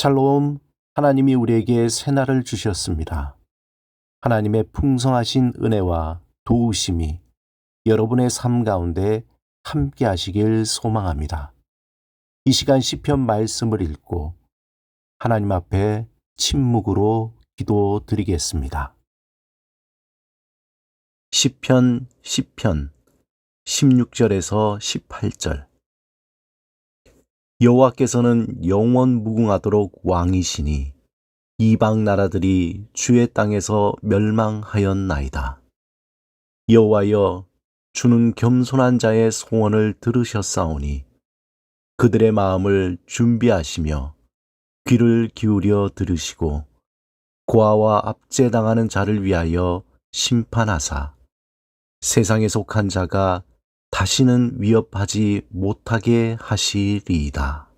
샬롬, 하나님이 우리에게 새날을 주셨습니다. 하나님의 풍성하신 은혜와 도우심이 여러분의 삶 가운데 함께 하시길 소망합니다. 이 시간 시편 말씀을 읽고 하나님 앞에 침묵으로 기도드리겠습니다. 시편 16절에서 18절. 여호와께서는 영원 무궁하도록 왕이시니 이방 나라들이 주의 땅에서 멸망하였나이다. 여호와여, 주는 겸손한 자의 소원을 들으셨사오니 그들의 마음을 준비하시며 귀를 기울여 들으시고 고아와 압제당하는 자를 위하여 심판하사 세상에 속한 자가 다시는 위협하지 못하게 하시리이다.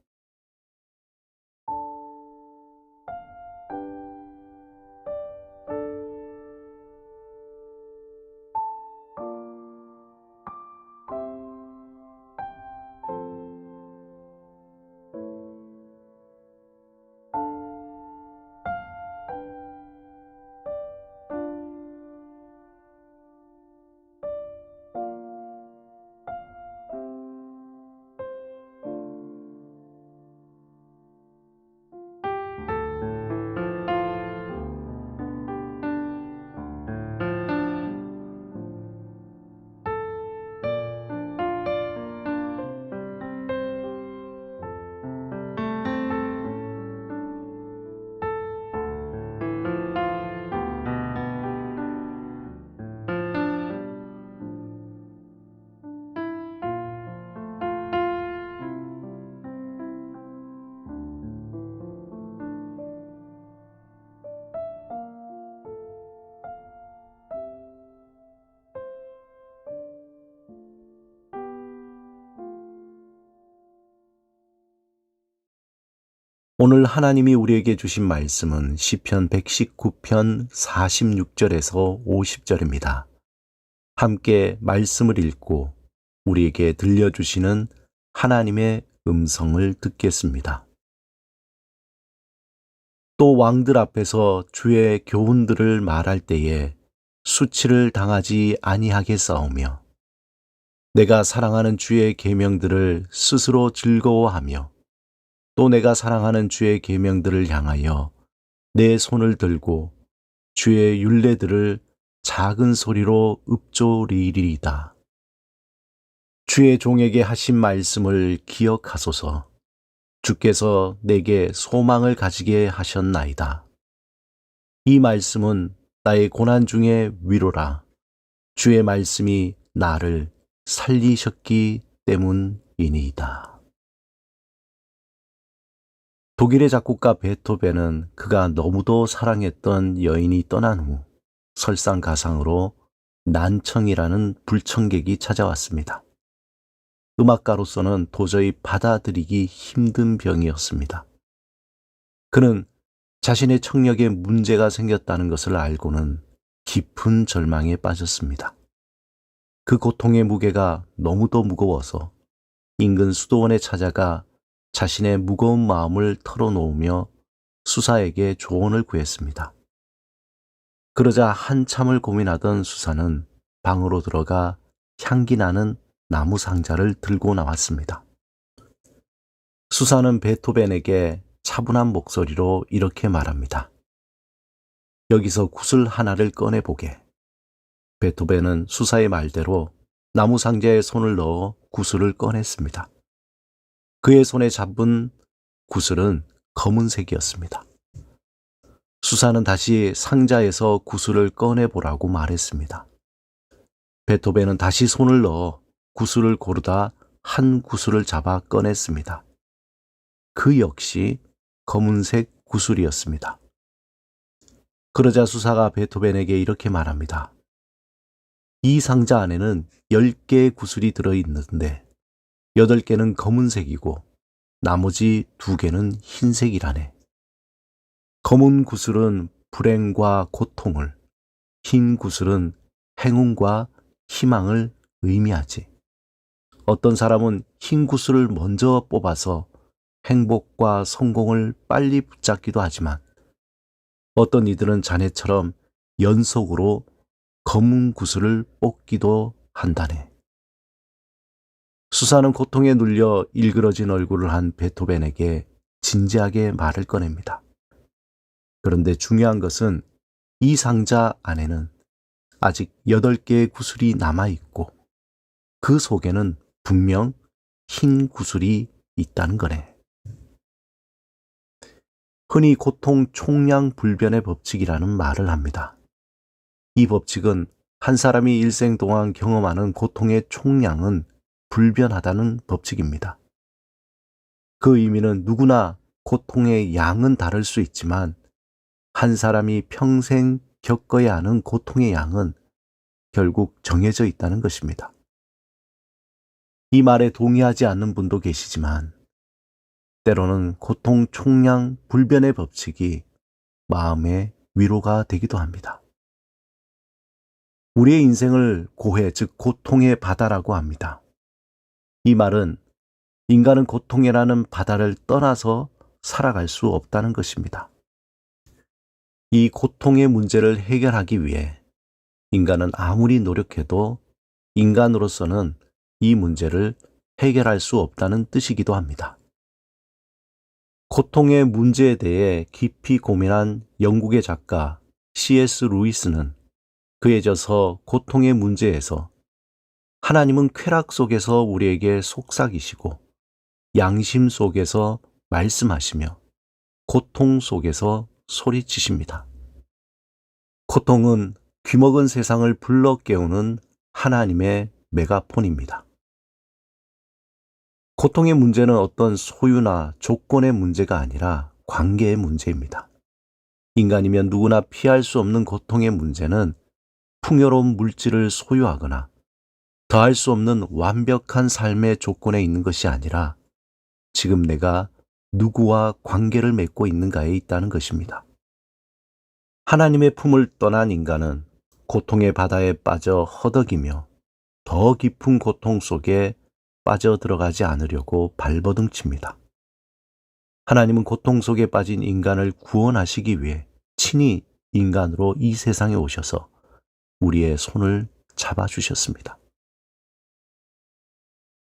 오늘 하나님이 우리에게 주신 말씀은 시편 119편 46절에서 50절입니다. 함께 말씀을 읽고 우리에게 들려주시는 하나님의 음성을 듣겠습니다. 또 왕들 앞에서 주의 교훈들을 말할 때에 수치를 당하지 아니하겠사오며 내가 사랑하는 주의 계명들을 스스로 즐거워하며 또 내가 사랑하는 주의 계명들을 향하여 내 손을 들고 주의 율례들을 작은 소리로 읊조리리이다. 주의 종에게 하신 말씀을 기억하소서. 주께서 내게 소망을 가지게 하셨나이다. 이 말씀은 나의 고난 중에 위로라. 주의 말씀이 나를 살리셨기 때문이니이다. 독일의 작곡가 베토벤은 그가 너무도 사랑했던 여인이 떠난 후 설상가상으로 난청이라는 불청객이 찾아왔습니다. 음악가로서는 도저히 받아들이기 힘든 병이었습니다. 그는 자신의 청력에 문제가 생겼다는 것을 알고는 깊은 절망에 빠졌습니다. 그 고통의 무게가 너무도 무거워서 인근 수도원에 찾아가 자신의 무거운 마음을 털어놓으며 수사에게 조언을 구했습니다. 그러자 한참을 고민하던 수사는 방으로 들어가 향기 나는 나무 상자를 들고 나왔습니다. 수사는 베토벤에게 차분한 목소리로 이렇게 말합니다. 여기서 구슬 하나를 꺼내보게. 베토벤은 수사의 말대로 나무 상자에 손을 넣어 구슬을 꺼냈습니다. 그의 손에 잡은 구슬은 검은색이었습니다. 수사는 다시 상자에서 구슬을 꺼내보라고 말했습니다. 베토벤은 다시 손을 넣어 구슬을 고르다 한 구슬을 잡아 꺼냈습니다. 그 역시 검은색 구슬이었습니다. 그러자 수사가 베토벤에게 이렇게 말합니다. 이 상자 안에는 10개의 구슬이 들어있는데 8개는 검은색이고 나머지 2개는 흰색이라네. 검은 구슬은 불행과 고통을, 흰 구슬은 행운과 희망을 의미하지. 어떤 사람은 흰 구슬을 먼저 뽑아서 행복과 성공을 빨리 붙잡기도 하지만 어떤 이들은 자네처럼 연속으로 검은 구슬을 뽑기도 한다네. 수사는 고통에 눌려 일그러진 얼굴을 한 베토벤에게 진지하게 말을 꺼냅니다. 그런데 중요한 것은 이 상자 안에는 아직 8개의 구슬이 남아있고 그 속에는 분명 흰 구슬이 있다는 거네. 흔히 고통 총량 불변의 법칙이라는 말을 합니다. 이 법칙은 한 사람이 일생 동안 경험하는 고통의 총량은 불변하다는 법칙입니다. 그 의미는 누구나 고통의 양은 다를 수 있지만 한 사람이 평생 겪어야 하는 고통의 양은 결국 정해져 있다는 것입니다. 이 말에 동의하지 않는 분도 계시지만 때로는 고통 총량 불변의 법칙이 마음의 위로가 되기도 합니다. 우리의 인생을 고해, 즉 고통의 바다라고 합니다. 이 말은 인간은 고통이라는 바다를 떠나서 살아갈 수 없다는 것입니다. 이 고통의 문제를 해결하기 위해 인간은 아무리 노력해도 인간으로서는 이 문제를 해결할 수 없다는 뜻이기도 합니다. 고통의 문제에 대해 깊이 고민한 영국의 작가 C.S. 루이스는 그의 저서 고통의 문제에서 하나님은 쾌락 속에서 우리에게 속삭이시고 양심 속에서 말씀하시며 고통 속에서 소리치십니다. 고통은 귀먹은 세상을 불러 깨우는 하나님의 메가폰입니다. 고통의 문제는 어떤 소유나 조건의 문제가 아니라 관계의 문제입니다. 인간이면 누구나 피할 수 없는 고통의 문제는 풍요로운 물질을 소유하거나 더할 수 없는 완벽한 삶의 조건에 있는 것이 아니라 지금 내가 누구와 관계를 맺고 있는가에 있다는 것입니다. 하나님의 품을 떠난 인간은 고통의 바다에 빠져 허덕이며 더 깊은 고통 속에 빠져들어가지 않으려고 발버둥칩니다. 하나님은 고통 속에 빠진 인간을 구원하시기 위해 친히 인간으로 이 세상에 오셔서 우리의 손을 잡아주셨습니다.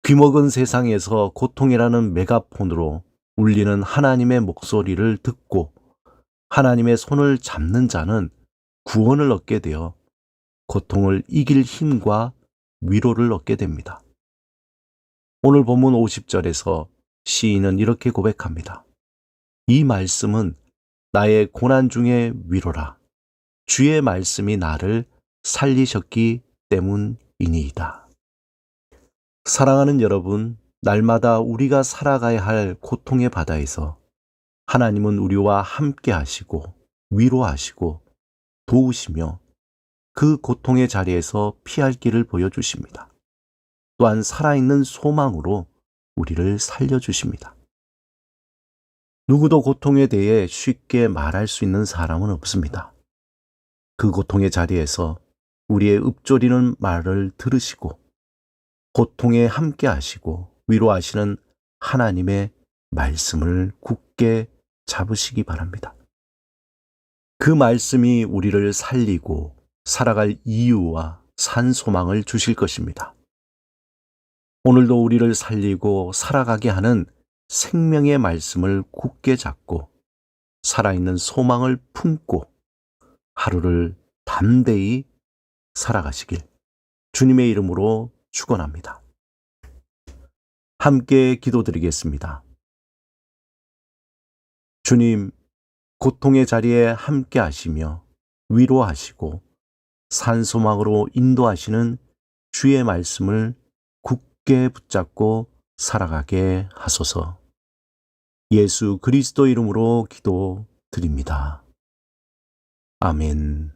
귀먹은 세상에서 고통이라는 메가폰으로 울리는 하나님의 목소리를 듣고 하나님의 손을 잡는 자는 구원을 얻게 되어 고통을 이길 힘과 위로를 얻게 됩니다. 오늘 본문 50절에서 시인은 이렇게 고백합니다. 이 말씀은 나의 고난 중의 위로라. 주의 말씀이 나를 살리셨기 때문이니이다. 사랑하는 여러분, 날마다 우리가 살아가야 할 고통의 바다에서 하나님은 우리와 함께 하시고 위로하시고 도우시며 그 고통의 자리에서 피할 길을 보여주십니다. 또한 살아있는 소망으로 우리를 살려주십니다. 누구도 고통에 대해 쉽게 말할 수 있는 사람은 없습니다. 그 고통의 자리에서 우리의 읊조리는 말을 들으시고 고통에 함께 하시고 위로하시는 하나님의 말씀을 굳게 잡으시기 바랍니다. 그 말씀이 우리를 살리고 살아갈 이유와 산 소망을 주실 것입니다. 오늘도 우리를 살리고 살아가게 하는 생명의 말씀을 굳게 잡고 살아있는 소망을 품고 하루를 담대히 살아가시길 주님의 이름으로 축원합니다. 함께 기도드리겠습니다. 주님, 고통의 자리에 함께 하시며 위로하시고 산소망으로 인도하시는 주의 말씀을 굳게 붙잡고 살아가게 하소서. 예수 그리스도 이름으로 기도드립니다. 아멘.